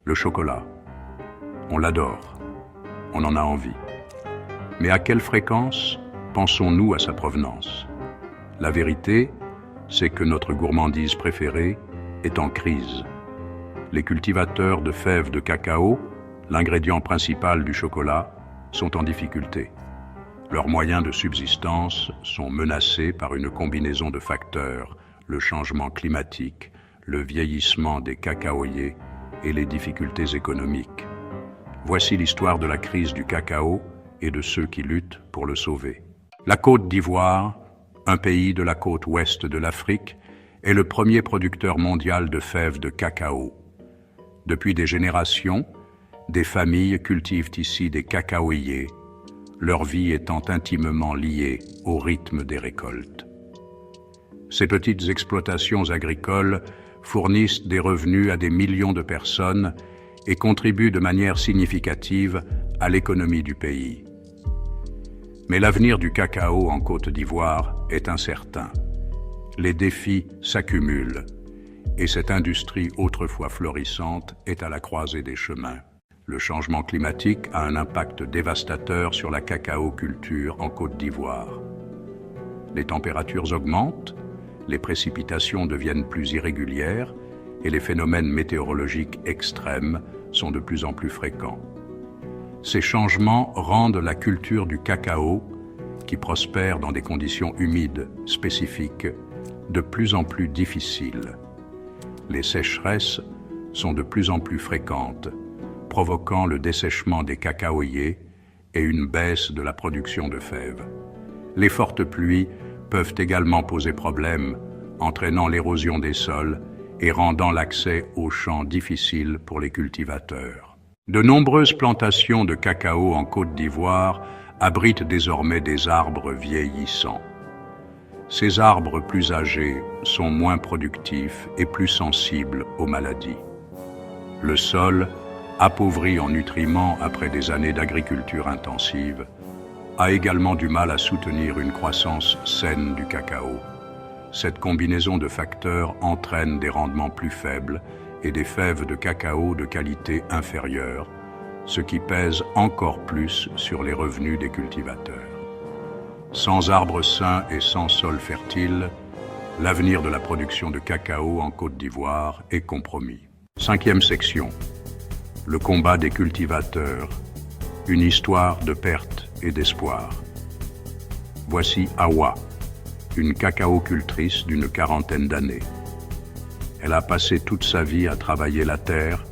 Le chocolat. On l'adore. On en a envie. Mais à quelle fréquence pensons-nous à sa provenance? La vérité, c'est que notre gourmandise préférée est en crise. Les cultivateurs de fèves de cacao, l'ingrédient principal du chocolat, sont en difficulté. Leurs moyens de subsistance sont menacés par une combinaison de facteurs, le changement climatique, le vieillissement des cacaoyers et les difficultés économiques. Voici l'histoire de la crise du cacao et de ceux qui luttent pour le sauver. La Côte d'Ivoire, un pays de la côte ouest de l'Afrique, est le premier producteur mondial de fèves de cacao. Depuis des générations, des familles cultivent ici des cacaoyers, leur vie étant intimement liée au rythme des récoltes. Ces petites exploitations agricoles fournissent des revenus à des millions de personnes et contribuent de manière significative à l'économie du pays. Mais l'avenir du cacao en Côte d'Ivoire est incertain. Les défis s'accumulent et cette industrie autrefois florissante est à la croisée des chemins. Le changement climatique a un impact dévastateur sur la cacao-culture en Côte d'Ivoire. Les températures augmentent, les précipitations deviennent plus irrégulières et les phénomènes météorologiques extrêmes sont de plus en plus fréquents. Ces changements rendent la culture du cacao, qui prospère dans des conditions humides spécifiques, de plus en plus difficile. Les sécheresses sont de plus en plus fréquentes, provoquant le dessèchement des cacaoyers et une baisse de la production de fèves. Les fortes pluies peuvent également poser problème, entraînant l'érosion des sols et rendant l'accès aux champs difficile pour les cultivateurs. De nombreuses plantations de cacao en Côte d'Ivoire abritent désormais des arbres vieillissants. Ces arbres plus âgés sont moins productifs et plus sensibles aux maladies. Le sol, appauvri en nutriments après des années d'agriculture intensive, a également du mal à soutenir une croissance saine du cacao. Cette combinaison de facteurs entraîne des rendements plus faibles et des fèves de cacao de qualité inférieure, ce qui pèse encore plus sur les revenus des cultivateurs. Sans arbres sains et sans sol fertile, l'avenir de la production de cacao en Côte d'Ivoire est compromis. 5e section. Le combat des cultivateurs, une histoire de perte et d'espoir. Voici Awa, une cacao-cultrice d'une 40aine d'années. Elle a passé toute sa vie à travailler la terre